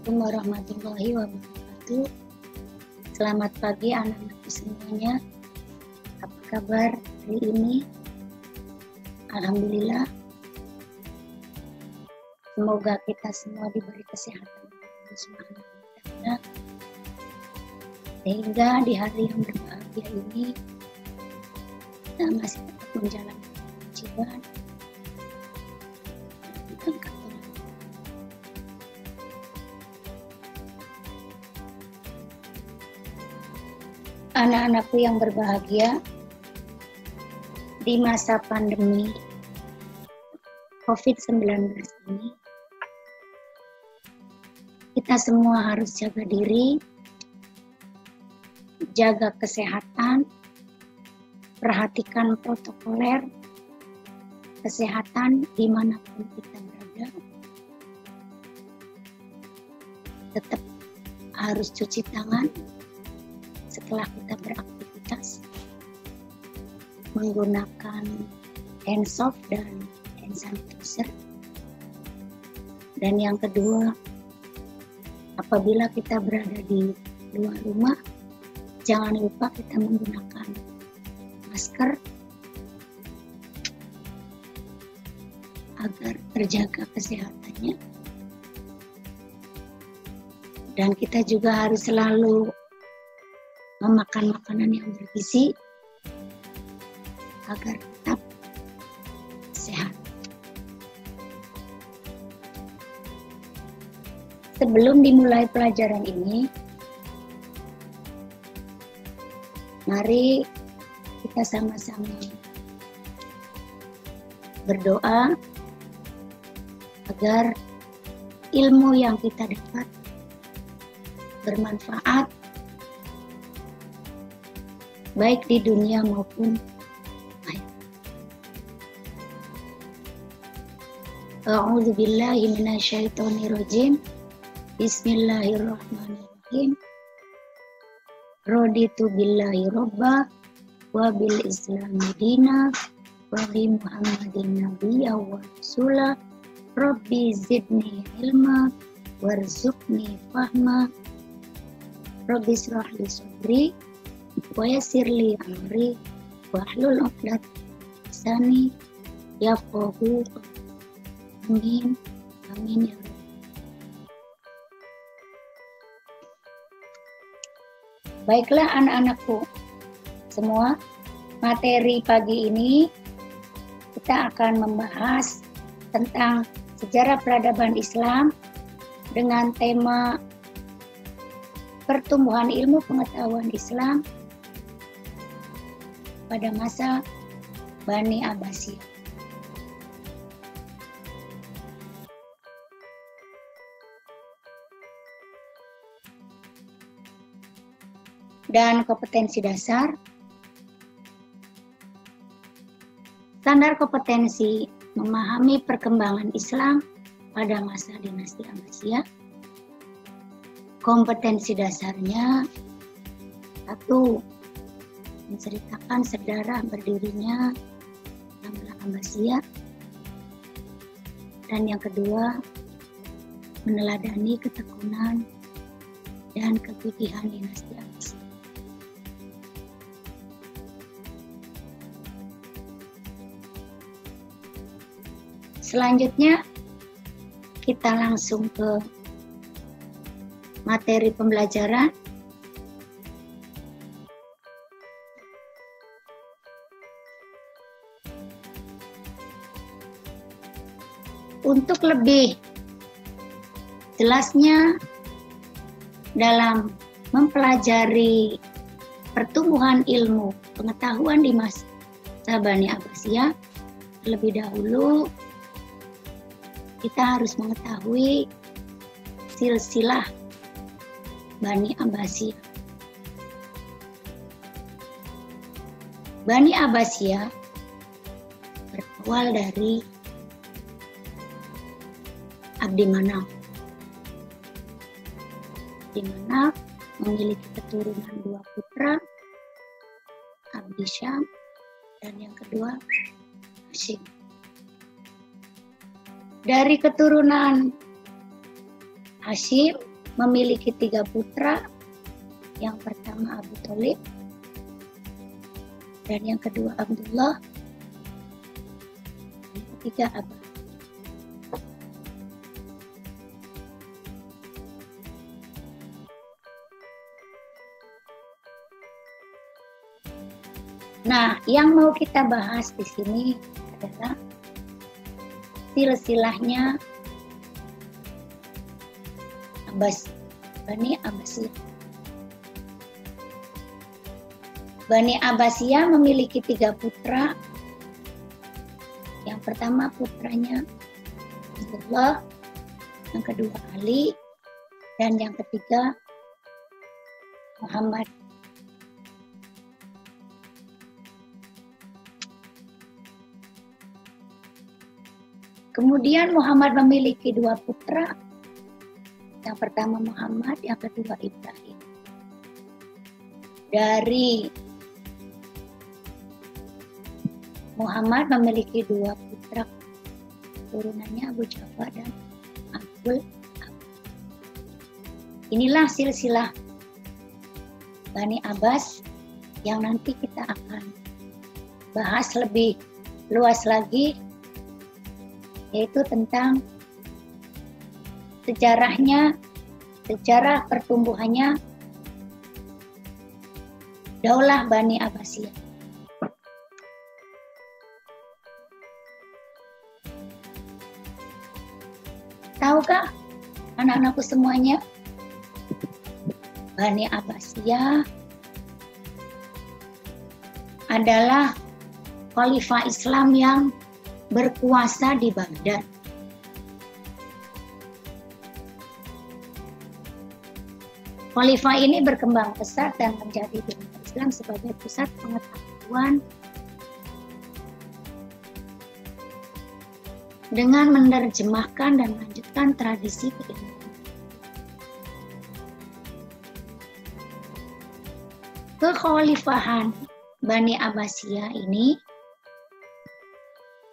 Assalamualaikum warahmatullahi wabarakatuh. Selamat pagi anak-anakku semuanya. Apa kabar hari ini? Alhamdulillah. Semoga kita semua diberi kesehatan Allah Subhanahu wa Ta'ala, sehingga di hari yang berbahagia ini kita masih tetap menjalankan kewajiban dan anak-anakku yang berbahagia. Di masa pandemi COVID-19 ini, kita semua harus jaga diri, jaga kesehatan, perhatikan protokoler kesehatan dimanapun kita berada. Tetap harus cuci tangan setelah kita beraktivitas, menggunakan hand soap dan hand sanitizer. Dan yang kedua, apabila kita berada di luar rumah, jangan lupa kita menggunakan masker agar terjaga kesehatannya. Dan kita juga harus selalu memakan makanan yang bergizi agar tetap sehat. Sebelum dimulai pelajaran ini, mari kita sama-sama berdoa agar ilmu yang kita dapat bermanfaat baik di dunia maupun akhirat. A'udzu billahi minasyaitonir rajim. Bismillahirrahmanirrahim. Raditu billahi robba wa bil islami dina wa bi muhammadin nabiyya wa rasula. Rabbi zidni ilma warzuqni fahma. Rabbi israh li sadri wa yassir li amri wahlul 'uqdatam min lisani yafqahu qawli. Amin. Amin ya Rabb. Baiklah anak-anakku semua, materi pagi ini kita akan membahas tentang sejarah peradaban Islam dengan tema pertumbuhan ilmu pengetahuan Islam pada masa Bani Abbasiyah. Dan kompetensi dasar. Standar kompetensi memahami perkembangan Islam pada masa dinasti Abbasiyah. Kompetensi dasarnya: 1. Menceritakan sejarah berdirinya Daulah Abbasiyah. Dan yang kedua, meneladani ketekunan dan kegigihan dinasti Abbasiyah. Selanjutnya, kita langsung ke materi pembelajaran. Untuk lebih jelasnya dalam mempelajari pertumbuhan ilmu pengetahuan di masa Bani Abbasiyah, terlebih dahulu kita harus mengetahui silsilah Bani Abbasiyah. Bani Abbasiyah berawal dari Abdi Manaf. Abdi Manaf memiliki keturunan 2 putra, Abdi Syam dan yang kedua Hashim. Dari keturunan Hashim memiliki 3 putra. Yang pertama Abu Thalib, dan yang kedua Abdullah, dan yang ketiga Abbas. Nah, yang mau kita bahas di sini adalah silsilahnya Bani Abbasiyah. Bani Abbasiyah memiliki 3 putra. Yang pertama putranya Abdullah, yang kedua Ali, dan yang ketiga Muhammad. Kemudian Muhammad memiliki 2 putra. Yang pertama Muhammad, yang kedua Ibrahim. Dari Muhammad memiliki 2 putra, turunannya Abu Ja'far dan Abdul Abbas. Inilah silsilah Bani Abbas yang nanti kita akan bahas lebih luas lagi, yaitu tentang sejarahnya, sejarah pertumbuhannya Daulah Bani Abbasiyah. Tahukah anak-anakku semuanya, Bani Abbasiyah adalah khalifah Islam yang berkuasa di Baghdad. Khalifah ini berkembang pesat dan menjadi dunia Islam sebagai pusat pengetahuan dengan menerjemahkan dan melanjutkan tradisi keilmuan. Kekhalifahan Bani Abbasiyah ini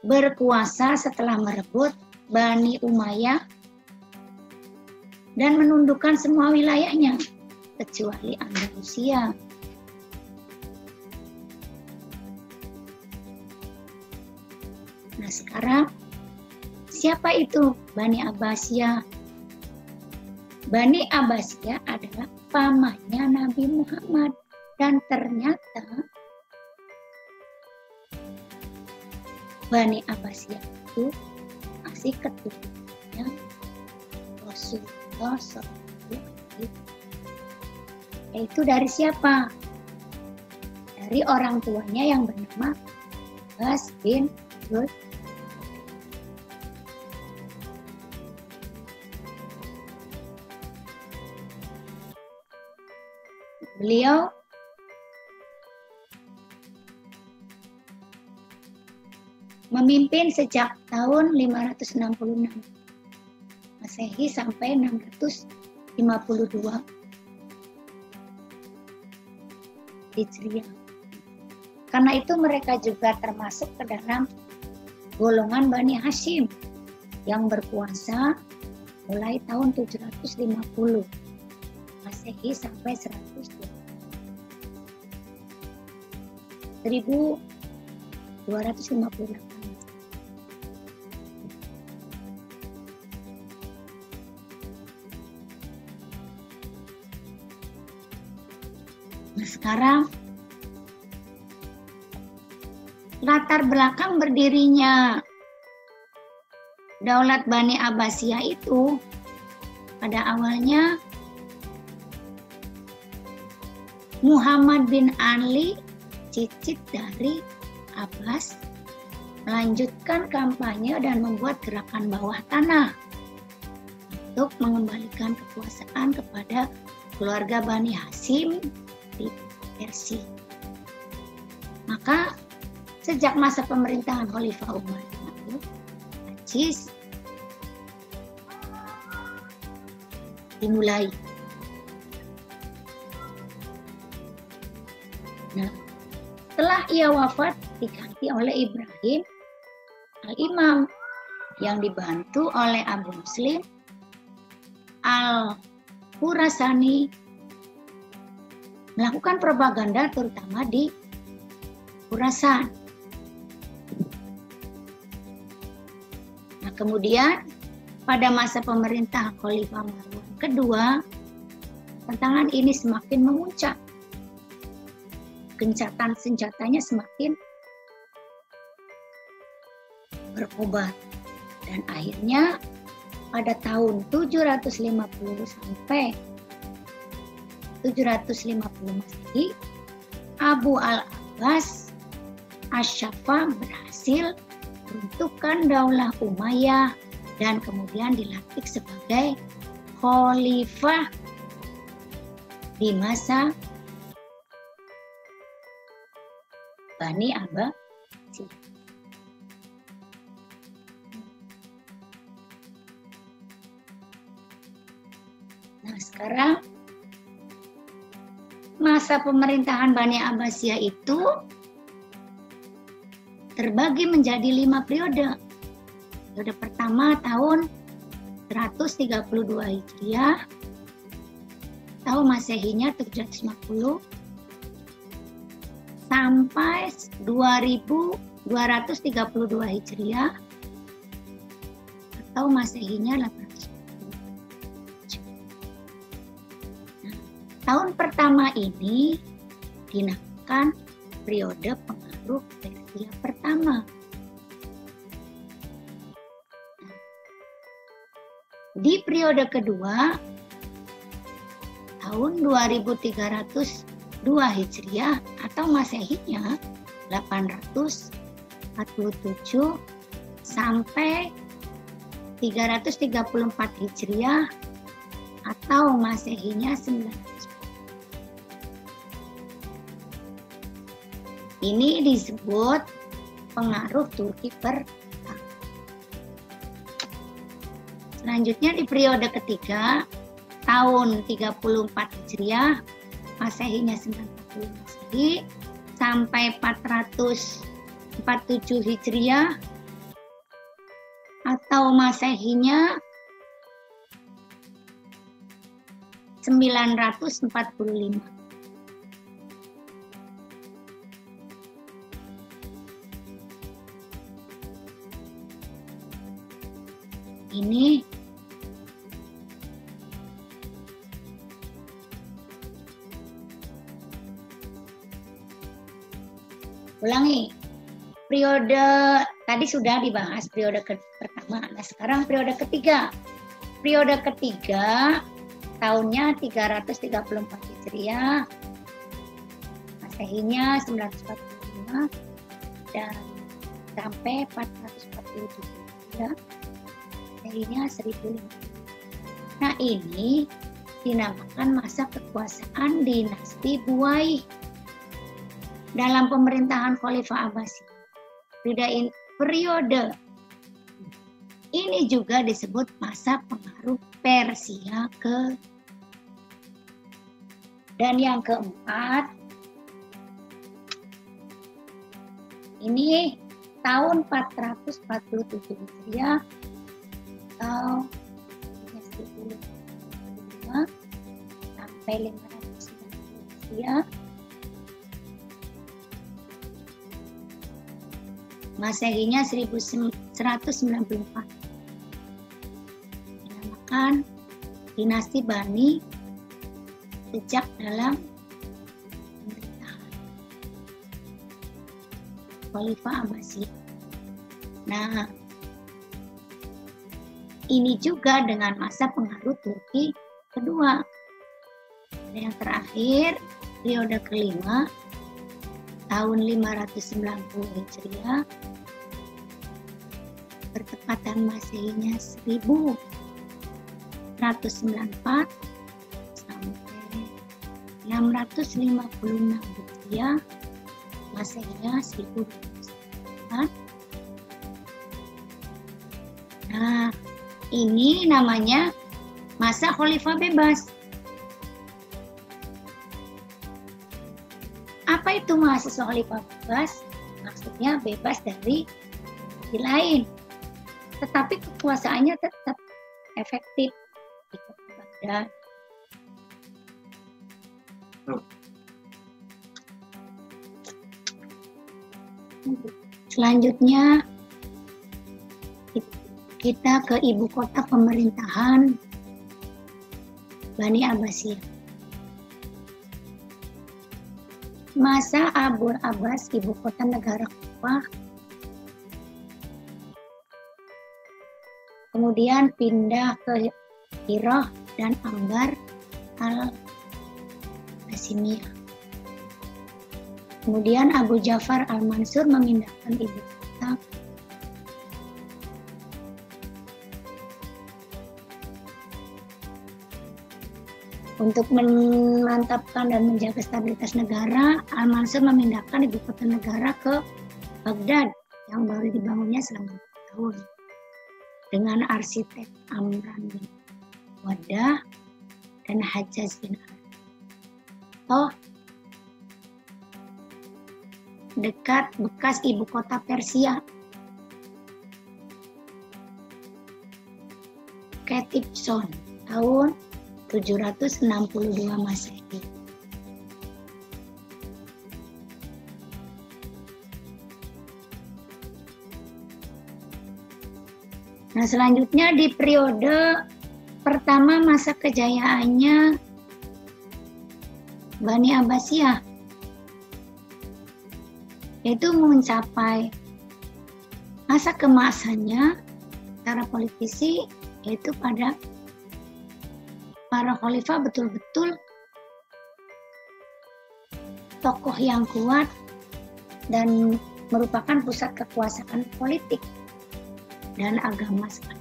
berkuasa setelah merebut Bani Umayyah dan menundukkan semua wilayahnya kecuali Andalusia. Nah, sekarang siapa itu Bani Abbasiyah? Bani Abbasiyah adalah pamannya Nabi Muhammad, dan ternyata Bani Abbasiyah itu masih keturunannya Rasulullah SAW. Yaitu dari siapa? Dari orang tuanya yang bernama Abbas bin Abdul. Beliau memimpin sejak tahun 566 Masehi sampai 652 Hijriah. Karena itu mereka juga termasuk ke dalam golongan Bani Hashim yang berkuasa mulai tahun 750 Masehi sampai 1258. Nah, sekarang latar belakang berdirinya Daulat Bani Abbasiyah itu pada awalnya Muhammad bin Ali, cicit dari Abbas, melanjutkan kampanye dan membuat gerakan bawah tanah untuk mengembalikan kekuasaan kepada keluarga Bani Hashim di Persia. Maka sejak masa pemerintahan Khalifah Umar bin Abdul Aziz dimulai. Nah, setelah ia wafat diganti oleh Ibrahim Al-Imam yang dibantu oleh Abu Muslim Al Khurasani melakukan propaganda terutama di Khurasan. Nah, kemudian pada masa pemerintah Khalifah Marwan kedua, tantangan ini semakin memuncak. Gencatan senjatanya semakin berkobar. Dan akhirnya pada tahun 750 sampai 750 Masehi, Abu al-Abbas Asy-Syafa berhasil meruntuhkan Daulah Umayyah dan kemudian dilantik sebagai khalifah di masa Bani Abbasiyah. Nah, sekarang masa pemerintahan Bani Abbasiyah itu terbagi menjadi 5 periode. Periode pertama tahun 132 Hijriah, tahun Masehinya 750 sampai 2232 Hijriah atau Masehinya 800. Nah, tahun pertama ini dinamakan periode pengaruh Persia pertama. Di periode kedua tahun 2302 Hijriah atau Masehinya 847 sampai 334 Hijriah atau Masehinya 900. Ini disebut pengaruh Turki pertama. Selanjutnya di periode ketiga tahun 34 Hijriah, Masehinya 940 Masehi sampai 447 Hijriah atau Masehinya 945. Ini ulangi, periode tadi sudah dibahas periode pertama. Nah, sekarang periode ketiga. Periode ketiga tahunnya 334 Hijriah, Masehinya 945 dan sampai 447 Hijriah, Masehinya 1050. Nah, ini dinamakan masa kekuasaan dinasti Buwaih. Dalam pemerintahan Khalifah Abbasiyah, periode ini juga disebut masa pengaruh Persia ke. Dan yang keempat, ini tahun 447 Hijriah atau 1055 sampai 590 Hijriah. Masehinya 1194. Dinamakan dinasti Bani sejak dalam pemerintahan Khalifah Abbasiyah. Nah, ini juga dengan masa pengaruh Turki kedua. Dan yang terakhir, periode kelima tahun 590 Hijriah, bertepatan Masehinya 1194 sampai 656 Hijriah, Masehinya 1204. Nah, ini namanya masa Khalifah bebas. Apa itu mahasiswa Khalifah bebas? Maksudnya bebas dari lain, tetapi kekuasaannya tetap efektif di Baghdad, Selanjutnya kita ke ibu kota pemerintahan Bani Abbasiyah. Masa Abul Abbas, ibu kota negara Kufah, kemudian pindah ke Hirah dan Ambar al-Hasimiyah. Kemudian Abu Ja'far al-Mansur memindahkan ibu kota untuk memantapkan dan menjaga stabilitas negara. Al-Mansur memindahkan ibu kota negara ke Baghdad yang baru dibangunnya selama 4 tahun dengan arsitek Amran bin Waddah dan Hajjaj bin Artoh, dekat bekas ibu kota Persia. Ketipson tahun 762 Masehi. Nah, selanjutnya di periode pertama masa kejayaannya Bani Abbasiyah, yaitu mencapai masa keemasannya para politisi, yaitu pada para khalifah betul-betul tokoh yang kuat dan merupakan pusat kekuasaan politik dan agama sekali.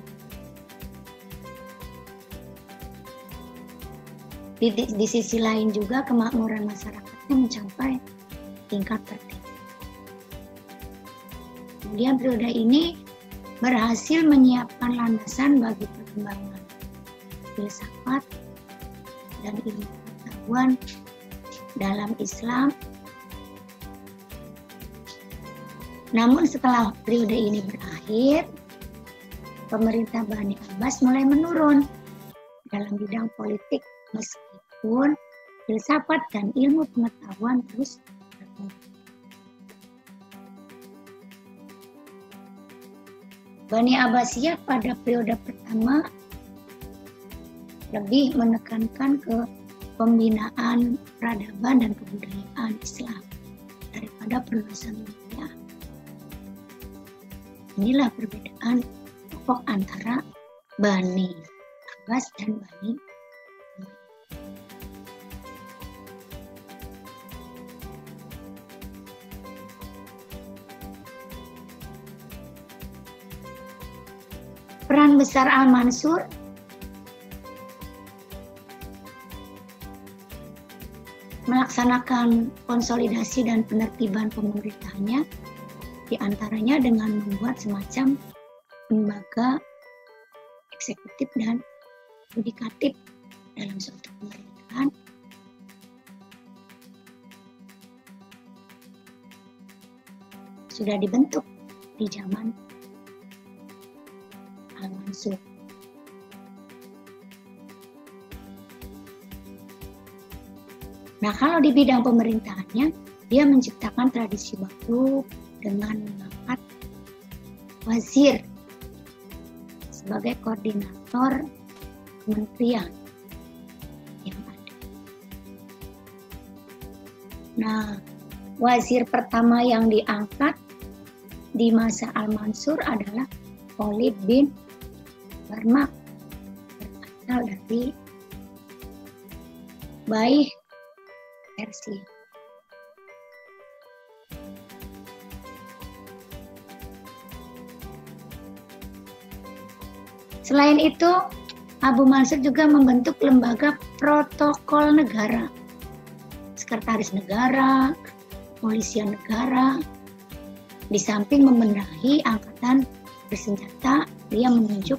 Di sisi lain juga kemakmuran masyarakatnya mencapai tingkat tertinggi. Kemudian periode ini berhasil menyiapkan landasan bagi perkembangan filsafat dan ilmu pengetahuan dalam Islam. Namun setelah periode ini berakhir, pemerintah Bani Abbas mulai menurun dalam bidang politik meskipun filsafat dan ilmu pengetahuan terus berkembang. Bani Abbasiyah pada periode pertama lebih menekankan ke pembinaan peradaban dan kebudayaan Islam daripada penulisan media. Inilah perbedaan pokok antara Bani Abbas dan Bani Umayyah. Peran besar Al-Mansur melaksanakan konsolidasi dan penertiban pemerintahannya, diantaranya dengan membuat semacam lembaga eksekutif dan yudikatif dalam suatu pemerintahan. Sudah dibentuk di zaman Al-Mansur. Nah, kalau di bidang pemerintahannya, dia menciptakan tradisi baru dengan mengangkat wazir sebagai koordinator kementerian yang ada. Nah, wazir pertama yang diangkat di masa Al-Mansur adalah Khalid bin Barmak, berasal dari Baih Persia. Selain itu, Abu Mansur juga membentuk lembaga protokol negara, sekretaris negara, kepolisian negara. Di samping membenahi angkatan bersenjata, dia menunjuk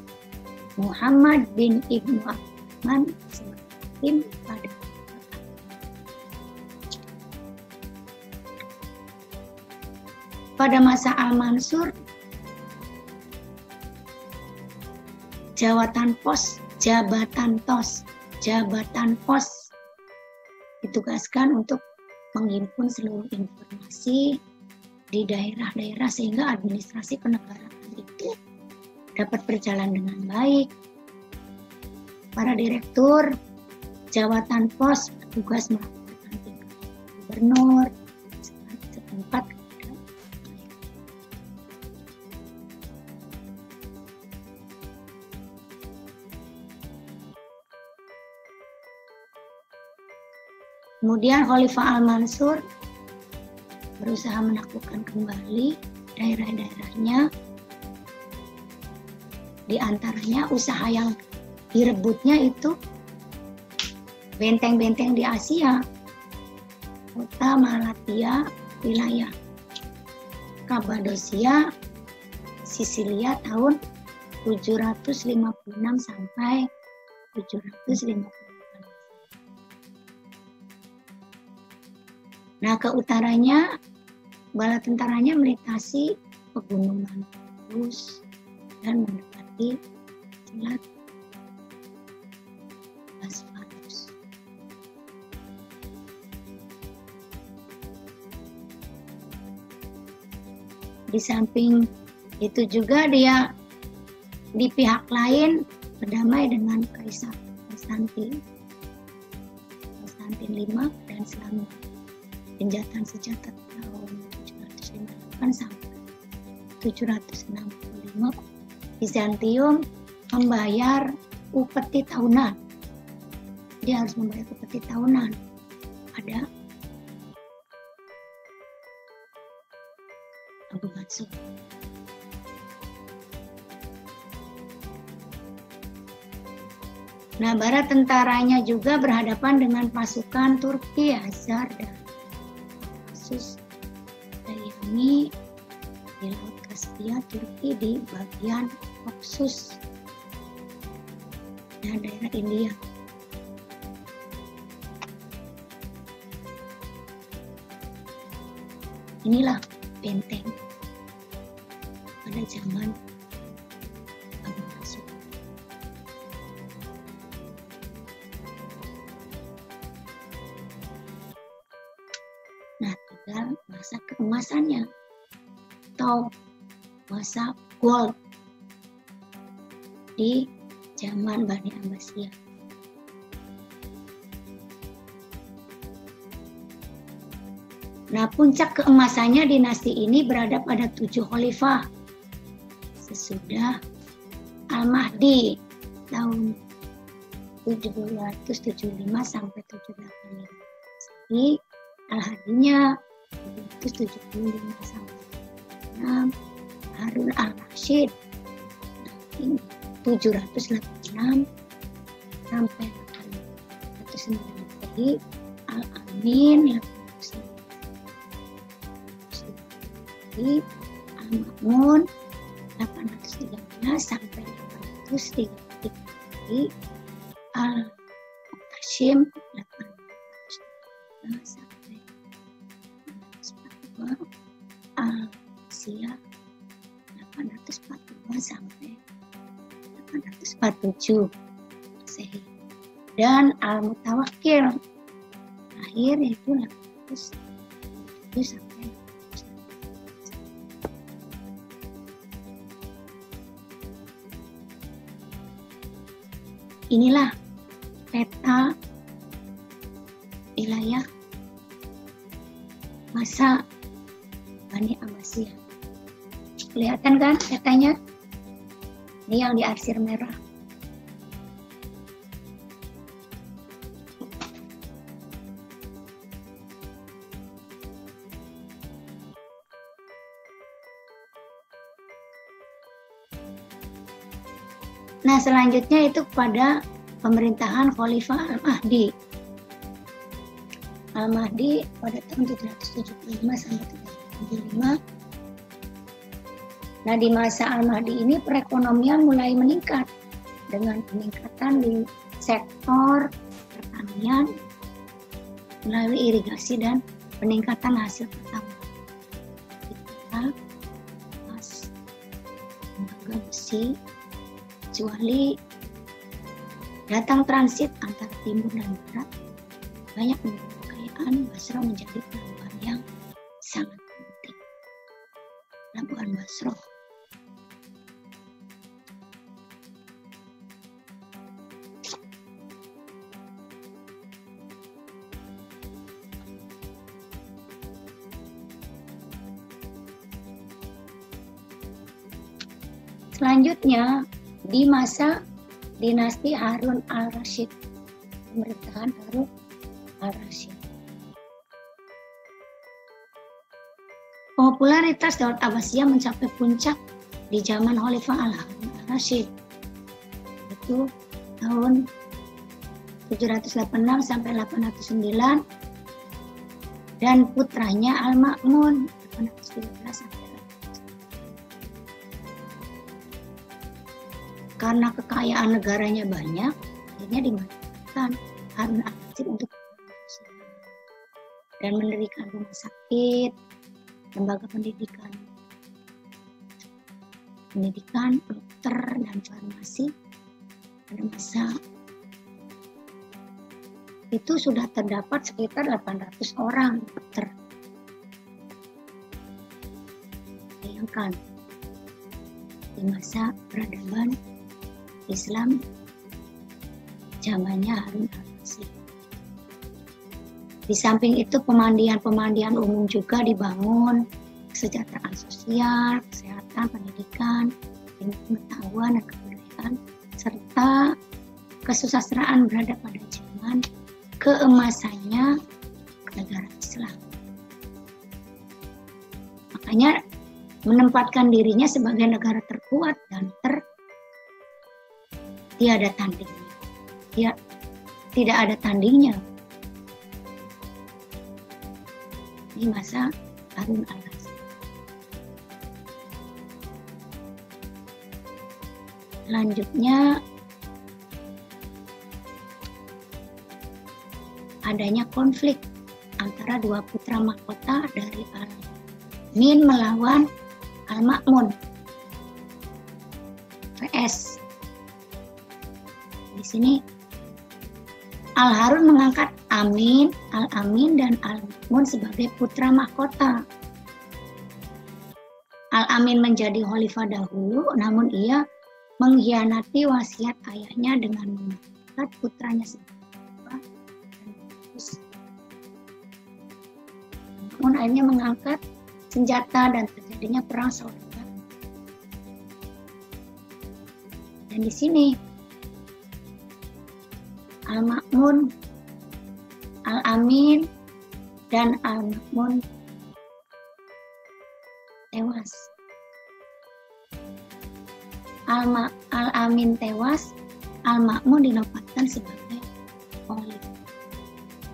Muhammad bin Ibnu Abdurrahman sebagai hakim pada masa Al-Mansur. Jabatan pos ditugaskan untuk menghimpun seluruh informasi di daerah-daerah sehingga administrasi kenegaraan itu dapat berjalan dengan baik. Para direktur jabatan pos bertugas melaporkan tingkat gubernur setempat. Kemudian Khalifah Al-Mansur berusaha menaklukkan kembali daerah-daerahnya. Di antaranya usaha yang direbutnya itu benteng-benteng di Asia, kota Malatya, wilayah Kapadosia, Sisilia tahun 756 sampai 750. Nah, ke utaranya bala tentaranya melintasi pegunungan Taurus dan mendekati Selat Bosphorus. Di samping itu juga dia di pihak lain berdamai dengan Kaisar Konstantin V dan selama penjatan senjata tahun 758 sampai 765 Bizantium membayar upeti tahunan. Dia harus membayar upeti tahunan pada Abu Mansur. Nah, bala tentaranya juga berhadapan dengan pasukan Turki, Hazar dan Sus Dayani di Laut Kaspia, Turki di bagian Oxus dan daerah India. Inilah benteng pada zaman Abu Mansur. Nah, tinggal masa keemasannya atau masa gold di zaman Bani Abbasiyah. Nah, puncak keemasannya dinasti ini berada pada 7 khalifah sesudah Al-Mahdi tahun 775 sampai 785. Jadi Al-Hadinya 775 sampai 6, Harun Al-Rashid 786 sampai 890, Al-Amin 890, Al-Ma'mun 813 sampai 833, Al-Muqtasim 813 sampai 842, Al-Siyah 842 sampai 847 Masehi, dan Al-Mutawakkil terakhir yaitu 807 sampai 800. Inilah peta wilayah masa Bani Abbasiyah. Kelihatan kan petanya? Ini yang di arsir merah. Nah, selanjutnya itu pada pemerintahan Khalifah Al-Mahdi. Al-Mahdi pada tahun 775 sampai 775. Nah, di masa Al-Mahdi ini perekonomian mulai meningkat dengan peningkatan di sektor pertanian melalui irigasi dan peningkatan hasil pertanian. Kita emas, tembaga besi, kecuali datang transit antara timur dan barat banyak meningkat. kerajaan Basra menjadi pelabuhan yang sangat penting. Pelabuhan Basra. Selanjutnya, di masa dinasti Harun al-Rasyid, pemerintahan Harun al-Rasyid. Popularitas Daulat Abbasiyah mencapai puncak di zaman Khalifah al-Harun al-Rasyid, itu tahun 786 sampai 809, dan putranya Al-Ma'mun 813 sampai. Karena kekayaan negaranya banyak, akhirnya dimanfaatkan Harun al-Rasyid untuk dan mendirikan rumah sakit, lembaga pendidikan, dokter, dan farmasi. Pada masa itu sudah terdapat sekitar 800 orang dokter. Bayangkan, di masa peradaban Islam zamannya Harun al-Rasyid. Di samping itu pemandian umum juga dibangun, kesejahteraan sosial, kesehatan, pendidikan, pengetahuan dan kebudayaan, serta kesusastraan berada pada zaman keemasannya negara Islam. Makanya menempatkan dirinya sebagai negara terkuat dan tiada tandingnya. Tidak ada tandingnya di masa Harun al-Rasyid. Selanjutnya, adanya konflik antara dua putra mahkota dari Al-Amin melawan Al-Ma'mun vs. Di sini Al-Harun mengangkat Al-Amin dan Al-Ma'mun sebagai putra mahkota. Al-Amin menjadi khalifah dahulu, namun ia mengkhianati wasiat ayahnya dengan mengangkat putranya sebagai khalifah. Al-Ma'mun akhirnya mengangkat senjata dan terjadinya perang saudara. Dan di sini Al-Ma'mun, Al-Amin, dan Al-Ma'mun tewas. Al-Amin tewas, Al-Ma'mun dinobatkan sebagai khalifah.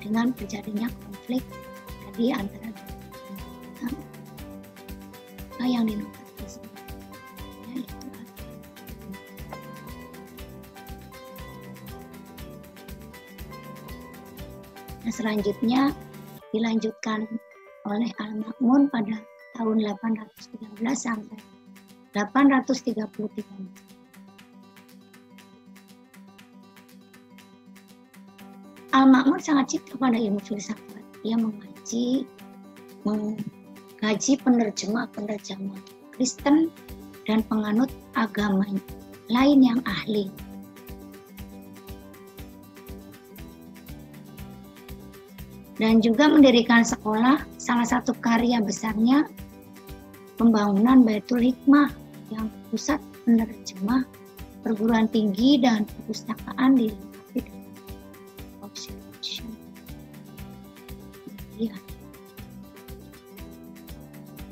Dengan terjadinya konflik tadi antara yang dinobatkan sebagai yaitu Nah, selanjutnya dilanjutkan oleh Al-Ma'mun pada tahun 813 sampai 833. Al-Ma'mun sangat cinta pada ilmu filsafat. Ia mengkaji penerjemah Kristen dan penganut agama lain yang ahli. Dan juga mendirikan sekolah, salah satu karya besarnya pembangunan Baitul Hikmah yang pusat penerjemah perguruan tinggi dan perpustakaan dilengkapi dengan observation.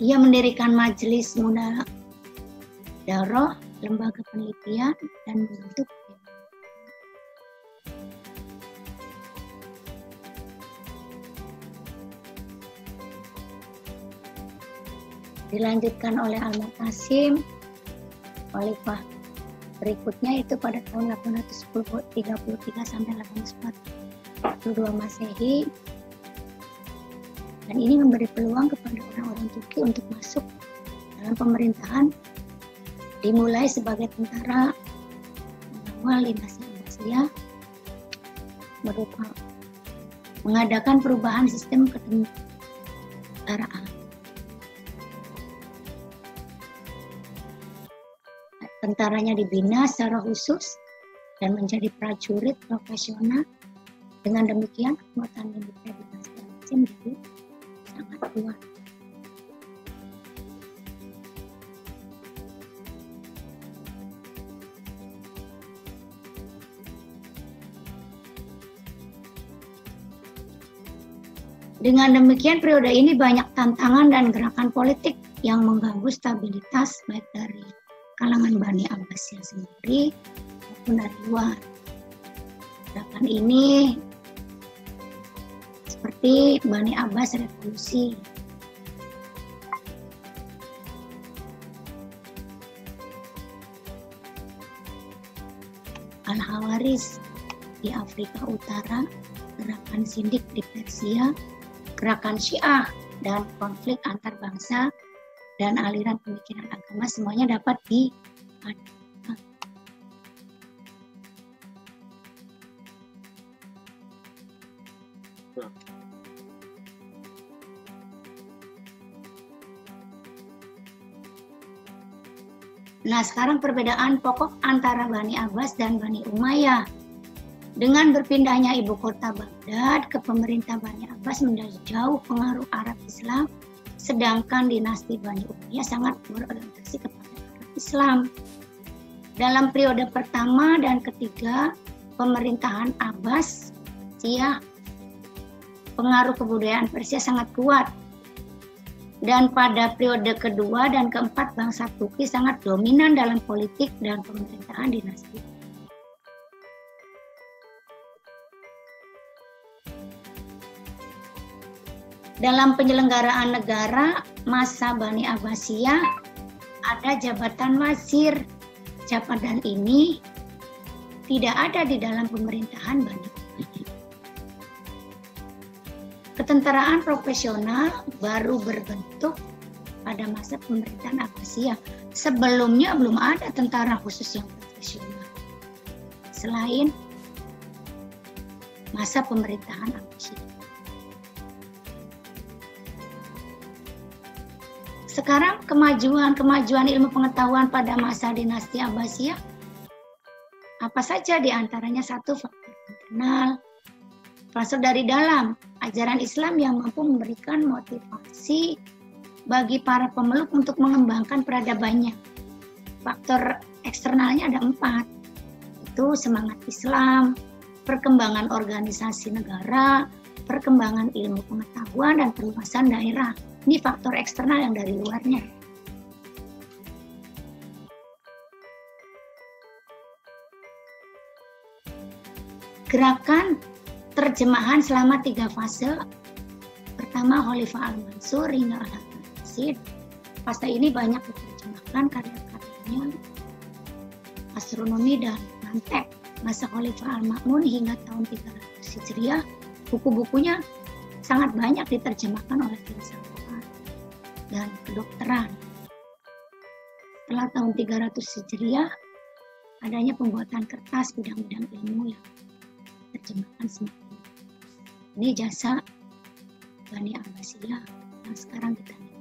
Ia mendirikan majelis Munadarah, lembaga penelitian, dan membentuk dilanjutkan oleh Al-Mu'tasim, khalifah berikutnya itu pada tahun 833 sampai 842 Masehi. Dan ini memberi peluang kepada orang-orang Turki untuk masuk dalam pemerintahan, dimulai sebagai tentara mengawal dinasti Abbasiyah berupa mengadakan perubahan sistem ketentaraan. Tentaranya dibina secara khusus dan menjadi prajurit profesional. Dengan demikian, kekuatan militer dinasti Abbasiyah menjadi sangat kuat. Dengan demikian, periode ini banyak tantangan dan gerakan politik yang mengganggu stabilitas baik dari kalangan Bani Abbasiyah sendiri maupun dari luar. Gerakan ini seperti Bani Abbas revolusi, Al-Hawaris di Afrika Utara, gerakan Sindik di Persia, gerakan Syiah dan konflik antar bangsa dan aliran pemikiran agama semuanya dapat dipadamkan. Nah, sekarang perbedaan pokok antara Bani Abbas dan Bani Umayyah. Dengan berpindahnya ibu kota Baghdad ke pemerintah Bani Abbas menjadi jauh pengaruh Arab Islam, sedangkan dinasti Bani Umayyah sangat berorientasi kepada Arab Islam. Dalam periode pertama dan ketiga pemerintahan Abbas, pengaruh kebudayaan Persia sangat kuat. Dan pada periode kedua dan keempat, bangsa Turki sangat dominan dalam politik dan pemerintahan dinasti. Dalam penyelenggaraan negara masa Bani Abbasiyah ada jabatan wazir. Jabatan ini tidak ada di dalam pemerintahan Bani Umayyah. Ketentaraan profesional baru berbentuk pada masa pemerintahan Abbasiyah. Sebelumnya belum ada tentara khusus yang profesional selain masa pemerintahan Abbasiyah. Sekarang kemajuan ilmu pengetahuan pada masa dinasti Abbasiyah, apa saja di antaranya? Satu, faktor internal, faktor dari dalam, ajaran Islam yang mampu memberikan motivasi bagi para pemeluk untuk mengembangkan peradabannya. Faktor eksternalnya ada 4, itu semangat Islam, perkembangan organisasi negara, perkembangan ilmu pengetahuan, dan perluasan daerah. Ini faktor eksternal yang dari luarnya. Gerakan terjemahan selama 3 fase. Pertama, Khalifah Al-Mansur hingga Al-Rasyid. Fase ini banyak diterjemahkan karya-karyanya, astronomi dan mantek. Masa Khalifah Al-Ma'mun hingga tahun 300 Hijriah, buku-bukunya sangat banyak diterjemahkan oleh filsafat dan kedokteran. Setelah tahun 300 Hijriah, adanya pembuatan kertas bidang-bidang ilmu yang terjemahkan semakin. Ini jasa Bani Abbasiyah yang sekarang kita lihat.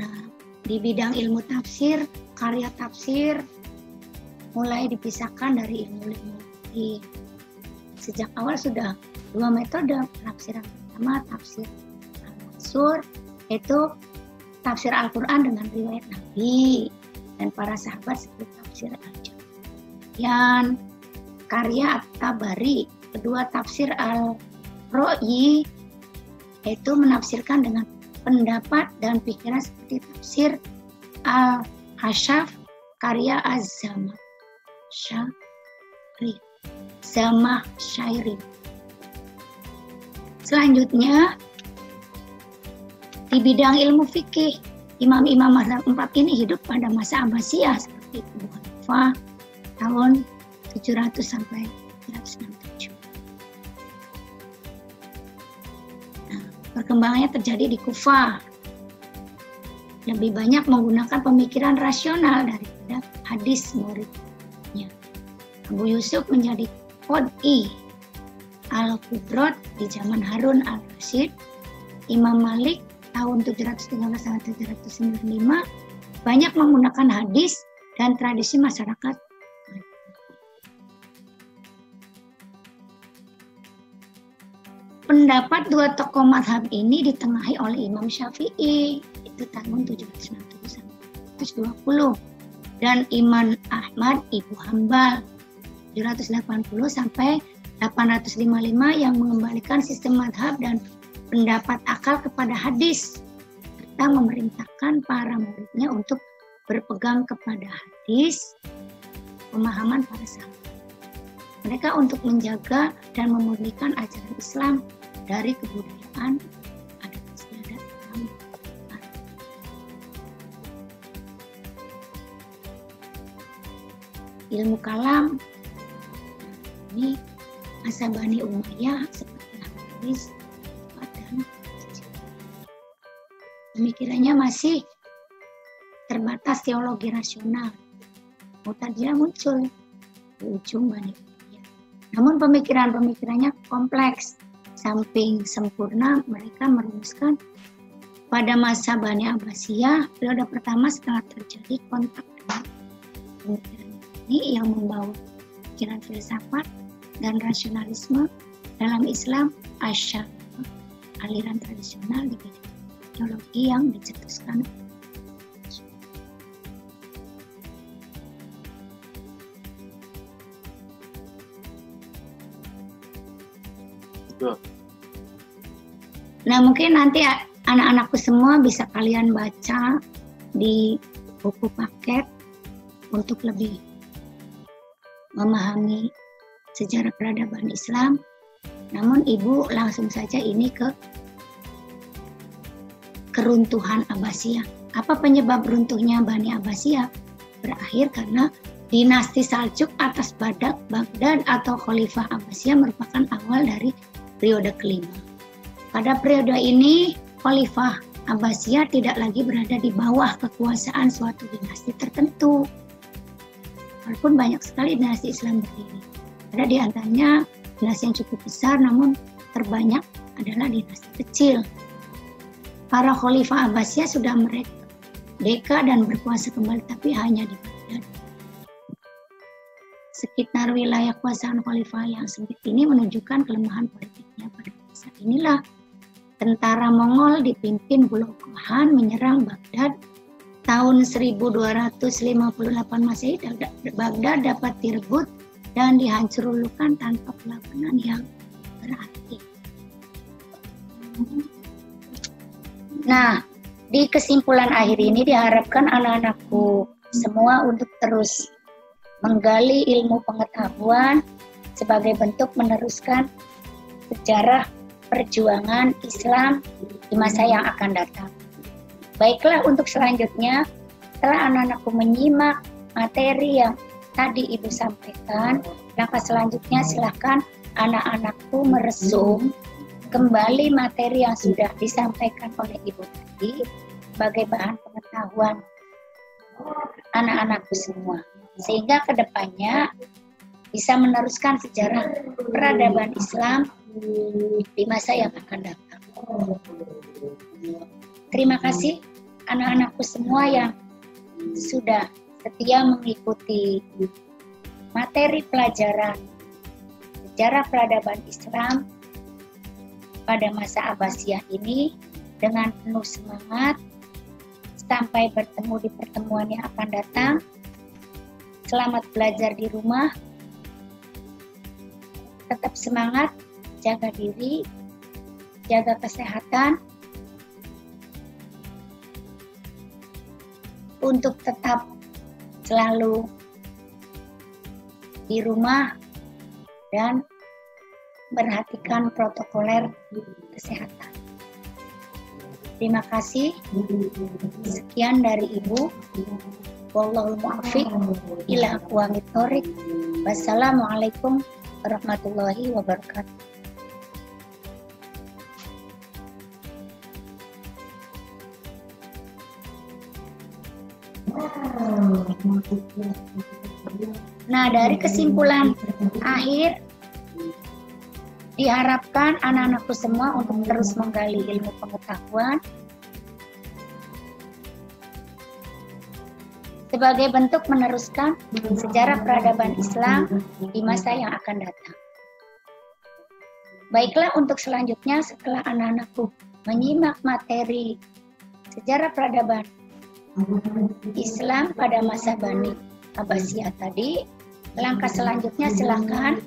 Nah, di bidang ilmu tafsir, karya tafsir mulai dipisahkan dari ilmu-ilmu lain. Sejak awal sudah 2 metode penafsiran. Pertama, tafsir Al-Mansur, yaitu tafsir Al-Quran dengan riwayat Nabi dan para sahabat seperti tafsir Al-Jawziyan, karya At-Tabari. Kedua, tafsir Al-Ro'i, yaitu menafsirkan dengan pendapat dan pikiran seperti tafsir Al-Hashaf, karya Az-Zamakhsyari. Selanjutnya, di bidang ilmu fikih, imam-imam mazhab 4 ini hidup pada masa Abbasiyah seperti Abu Hanifah tahun 700 sampai 367. Nah, perkembangannya terjadi di Kufah. Lebih banyak menggunakan pemikiran rasional daripada hadis muridnya. Abu Yusuf menjadi Qod'i Al-Qudrat di zaman Harun al-Rasyid. Imam Malik tahun 713 sampai 795 banyak menggunakan hadis dan tradisi masyarakat. Pendapat dua tokoh mazhab ini ditengahi oleh Imam Syafi'i itu tahun 760 sampai 720 dan Imam Ahmad Ibu Hambal 780 sampai 855 yang mengembalikan sistem mazhab dan pendapat akal kepada hadis serta memerintahkan para muridnya untuk berpegang kepada hadis pemahaman para sahabat. Mereka untuk menjaga dan memurnikan ajaran Islam dari kebudayaan adat istiadat Islam. Ilmu kalam ini masa Bani Umayyah seperti hadis dan pemikirannya masih terbatas teologi rasional. Mu'tazilah muncul di ujung Bani Umayyah. Namun pemikirannya kompleks. Samping sempurna, mereka merumuskan pada masa Bani Abbasiyah, periode pertama setelah terjadi kontak dengan pemikiran ini yang membawa pikiran filsafat dan rasionalisme dalam Islam Asy'ariyah, aliran tradisional di bidang teologi yang dicetuskan. Nah, mungkin nanti anak-anakku semua bisa kalian baca di buku paket untuk lebih memahami sejarah peradaban Islam. Namun Ibu langsung saja ini ke keruntuhan Abbasiyah. Apa penyebab runtuhnya Bani Abbasiyah? Berakhir karena dinasti Saljuk atas Baghdad atau Khalifah Abbasiyah merupakan awal dari periode kelima. Pada periode ini, Khalifah Abbasiyah tidak lagi berada di bawah kekuasaan suatu dinasti tertentu. Walaupun banyak sekali dinasti Islam berdiri. Ada di antaranya dinasti yang cukup besar, namun terbanyak adalah dinasti kecil. Para Khalifah Abbasiyah sudah merdeka dan berkuasa kembali, tapi hanya di Baghdad. Sekitar wilayah kuasaan Khalifah yang sempit ini menunjukkan kelemahan politiknya. Pada masa inilah tentara Mongol dipimpin Buloh Khan menyerang Baghdad tahun 1258 Masehi. Baghdad dapat direbut dan dihancurkan tanpa perlawanan yang berarti. Nah, di kesimpulan akhir ini diharapkan anak-anakku semua untuk terus menggali ilmu pengetahuan sebagai bentuk meneruskan sejarah perjuangan Islam di masa yang akan datang. Baiklah, untuk selanjutnya, setelah anak-anakku menyimak materi yang tadi Ibu sampaikan, langkah selanjutnya silakan anak-anakku meresum kembali materi yang sudah disampaikan oleh Ibu tadi sebagai bahan pengetahuan anak-anakku semua. Sehingga kedepannya bisa meneruskan sejarah peradaban Islam di masa yang akan datang. Terima kasih anak-anakku semua yang sudah setia mengikuti materi pelajaran sejarah peradaban Islam pada masa Abbasiyah ini dengan penuh semangat. Sampai bertemu di pertemuan yang akan datang. Selamat belajar di rumah. Tetap semangat, jaga diri, jaga kesehatan, untuk tetap selalu di rumah dan perhatikan protokoler kesehatan. Terima kasih. Sekian dari Ibu. Wallahul muwaffiq ila aqwamit thoriq. Wassalamualaikum warahmatullahi wabarakatuh. Nah, dari kesimpulan akhir, diharapkan anak-anakku semua untuk terus menggali ilmu pengetahuan sebagai bentuk meneruskan sejarah peradaban Islam di masa yang akan datang. Baiklah, untuk selanjutnya setelah anak-anakku menyimak materi sejarah peradaban Islam pada masa Bani Abbasiyah tadi, langkah selanjutnya silakan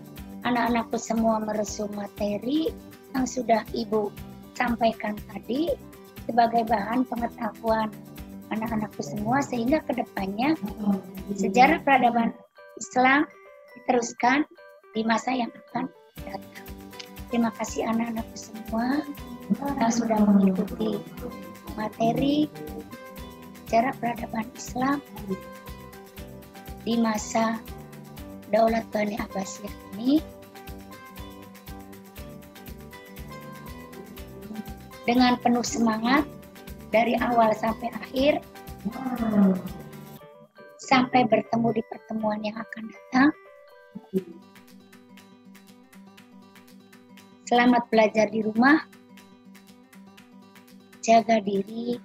anak-anakku semua meresum materi yang sudah Ibu sampaikan tadi sebagai bahan pengetahuan anak-anakku semua, sehingga kedepannya sejarah peradaban Islam diteruskan di masa yang akan datang. Terima kasih anak-anakku semua yang sudah mengikuti materi sejarah peradaban Islam di masa Daulat Bani Abbasiyah ini. Dengan penuh semangat dari awal sampai akhir, sampai bertemu di pertemuan yang akan datang. Selamat belajar di rumah, jaga diri,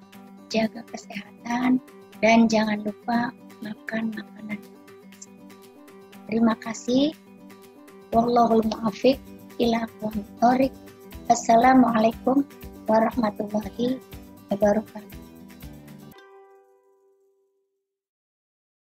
jaga kesehatan, dan jangan lupa makan makanan. Terima kasih. Wallahul muwaffiq ila aqwamit thoriq. Assalamualaikum warahmatullahi wabarakatuh.